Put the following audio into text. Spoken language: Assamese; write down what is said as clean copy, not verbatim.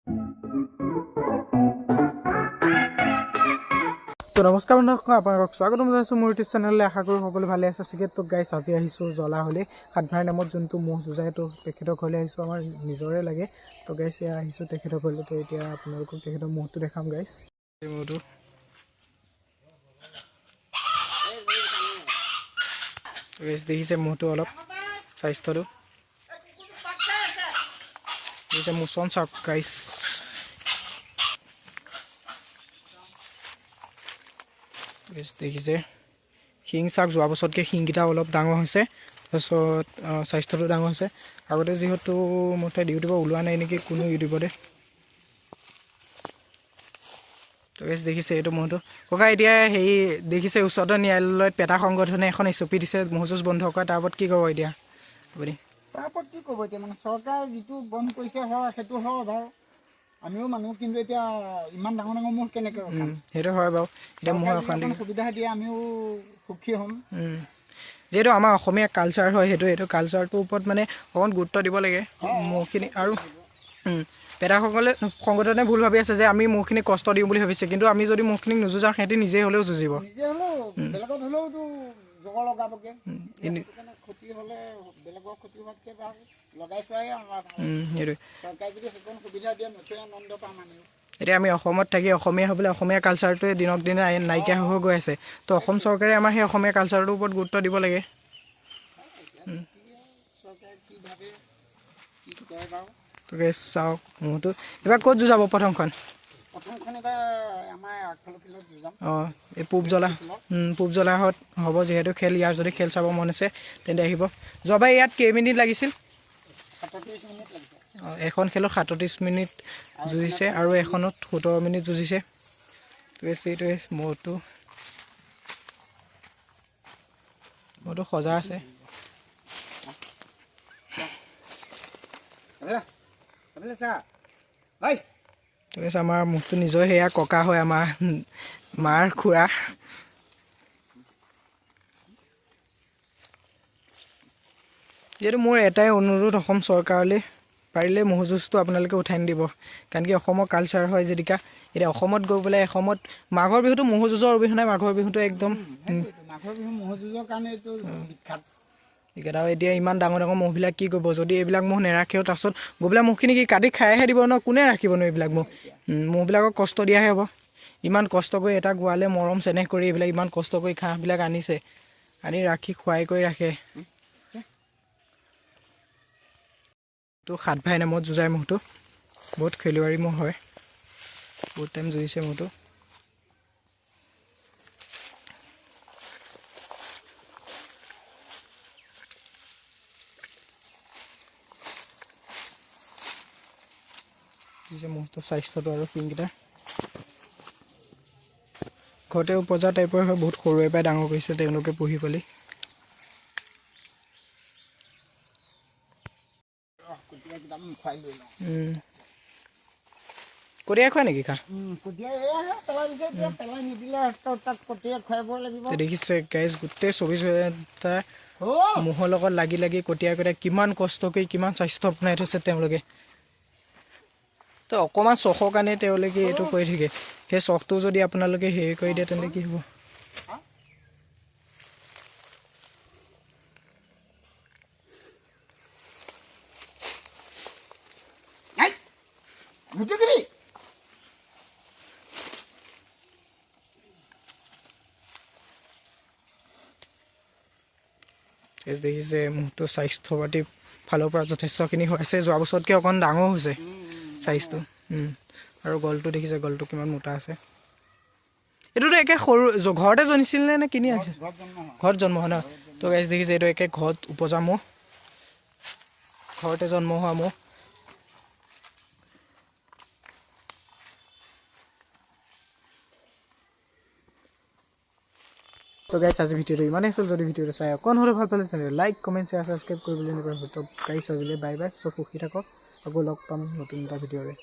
তো নমস্কাৰ বন্ধুসকল, আপোনালোকক স্বাগতম জনাইছোঁ মোৰ ইউটিউব চেনেললৈ। আশা কৰোঁ সকলো ভালে আছে চাগে। তো গাইছ, আজি আহিছোঁ জ্বলা হ'লে সাতভাৰ নামত যোনটো মহ যুঁজায়, তো তেখেতৰ ঘৰলৈ আহিছোঁ। আমাৰ নিজৰে লাগে। তো গাইছ, এয়া আহিছোঁ তেখেতৰ ঘৰলৈ। তো এতিয়া আপোনালোকক তেখেতৰ মহটো দেখাম গাইছ। এই মহটো গাইছ দেখিছে, মহটো অলপ স্বাস্থ্যটো দেখিছে, মোচন চাওক গাইছ। দেখিছে শিং চাক যোৱা বছৰতকৈ শিংকেইটা অলপ ডাঙৰ হৈছে, তাৰপিছত স্বাস্থ্যটো ডাঙৰ হৈছে। আগতে যিহেতু মতে ইউটিউবত ওলোৱা নাই নেকি কোনো ইউটিউবতে। তো বেছ দেখিছে এইটো মহটো ককা। এতিয়া হেৰি দেখিছে, উচ্চতম ন্যায়ালয়ত পেটা সংগঠনে এখন এছঅ'পি দিছে মহ যুঁজ বন্ধ কৰা। তাৰ ওপৰত কি ক'ব এতিয়া আপুনি? তাৰ ওপৰত কি ক'ব এতিয়া, মানে চৰকাৰে যিটো বন্ধ কৰিছে হয় সেইটো হয় বাৰু। আমিও মানুহ, কিন্তু এতিয়া ইমান ডাঙৰ ডাঙৰ মহ কেনেকৈ ৰখাম? সেইটো হয় বাৰু। এতিয়া মহৰ অশান্তি সুবিধা দিয়ে আমিও সুখী হ'ম। যিহেতু আমাৰ অসমীয়া কালচাৰ হয়, সেইটো কালচাৰটোৰ ওপৰত মানে অকণ গুৰুত্ব দিব লাগে মহখিনি। আৰু পেটা সংগঠনে ভুল ভাবি আছে যে আমি মহখিনি কষ্ট দিওঁ বুলি ভাবিছে, কিন্তু আমি যদি মহখিনিক নুযুঁজাওঁ সিহঁতি নিজে হ'লেও যুঁজিব। নিজে হ'লেও বেলেগত হ'লেওতো জগৰ লগাবগৈ। ক্ষতি হ'লে বেলেগৰ ক্ষতি হোৱাতকৈ ভাল লগাই চোৱাই আমাৰ সেইটোৱে। চৰকাৰে যদি সেইকণ সুবিধা দিয়ে নথৈ আনন্দ পাম আমিও। এতিয়া আমি অসমত থাকি অসমীয়া হ'বলৈ অসমীয়া কালচাৰটোৱে দিনক দিনে নাইকিয়া হৈ গৈ আছে। তো অসম চৰকাৰে আমাৰ সেই অসমীয়া কালচাৰটোৰ ওপৰত গুৰুত্ব দিব লাগে। চৰকাৰে কি ভাবে কি কৰে বাৰু। তোকে চাওক মহটো এইবাৰ ক'ত যুঁজাব প্ৰথমখন? প্ৰথমখন এবাৰ আমাৰ আগফালৰ ফিল্ডত যুঁজাম। অঁ, এই পূব জ্বলাহত হ'ব যিহেতু খেল। ইয়াৰ যদি খেল চাব মন আছে তেন্তে আহিব। যোৱাবাৰ ইয়াত কেইমিনিট লাগিছিল? 37 মিনিট লাগিছে। অঁ, এখন খেলত 37 মিনিট যুঁজিছে আৰু এখনত 17 মিনিট যুঁজিছে। এইটোৱে মহটো সজা আছে। আমাৰ মহটো নিজৰ সেয়া ককা হয়, আমাৰ মাৰ খুৰা। যিহেতু মোৰ এটাই অনুৰোধ অসম চৰকাৰলৈ, পাৰিলে মহ যুঁজটো আপোনালোকে উঠাই নিদিব। কাৰণ কি অসমৰ কালচাৰ হয় যেতিয়া। এতিয়া অসমত গৈ পেলাই অসমত মাঘৰ বিহুটো মহ যুঁজৰ অবিহনে মাঘৰ বিহুটো একদম মাঘৰ বিহু মহ যুঁজৰ কাৰণে এইটো বিখ্যাত। এইকেইটা এতিয়া ইমান ডাঙৰ ডাঙৰ মহবিলাক কি কৰিব যদি এইবিলাক মহ নেৰাখেও? তাৰপিছত গৈ পেলাই মহখিনি কি কাটি খাইহে দিব ন? কোনে ৰাখিবনো এইবিলাক মহ? মহবিলাকক কষ্ট দিয়াহে হ'ব। ইমান কষ্ট কৰি এটা গোৱালে মৰম চেনেহ কৰি এইবিলাক ইমান কষ্ট কৰি ঘাঁহবিলাক আনিছে, আনি ৰাখি খুৱাই কৰি ৰাখে। তো 7 ভাই নামত যুঁজাই মহটো। বহুত খেলুৱাৰী মহ হয়, বহুত টাইম যুঁজিছে মহটো। মহটো স্বাস্থ্যটো আৰু শিংকেইটা ঘৰতে উপজা টাইপৰ হয়, বহুত সৰুৰে পৰাই ডাঙৰ কৰিছে তেওঁলোকে পুহি পালি। কটিয়াই খুৱাই নেকি খা? দেখিছে গাইজ, গোটেই 24 ঘণ্টা মহৰ লগত লাগি লাগি কটিয়াই কিমান কষ্ট কৰি কিমান স্বাস্থ্য বনাই থৈছে তেওঁলোকে। তো অকণমান চখৰ কাৰণে তেওঁলোকে এইটো কৰি থাকে। সেই চখটো যদি আপোনালোকে হেৰি কৰি দিয়ে তেন্তে কি হ'ব? দেখিছে মহটো স্বাস্থ্য পাতি ফালৰ পৰা যথেষ্টখিনি হৈছে, যোৱা বছৰতকৈ অকণ ডাঙৰ হৈছে চাইজটো। আৰু গলটো দেখিছে, গলটো কিমান মোটা আছে। এইটোতো একে সৰু ঘৰতে জন্মিছিল নে কিনি আছে? ঘৰত জন্ম হয় ন? তো গাইজ দেখিছে এইটো একে ঘৰত উপজা মহ, ঘৰতে জন্ম হোৱা মহ। তো গাইছ, আজি ভিডিঅ'টো ইমানেই আছিল। যদি ভিডিঅ'টো চাই অকণ হ'লেও ভাল পালে তেন্তে লাইক কমেণ্ট শ্বেয়াৰ ছাবস্ক্ৰাইব কৰিবলৈ নকৰিব। তো গাইছ, আজিলৈ বাই বাই। চব সুখী থাকক, আকৌ লগ পাম নতুন এটা ভিডিঅ'ৰে।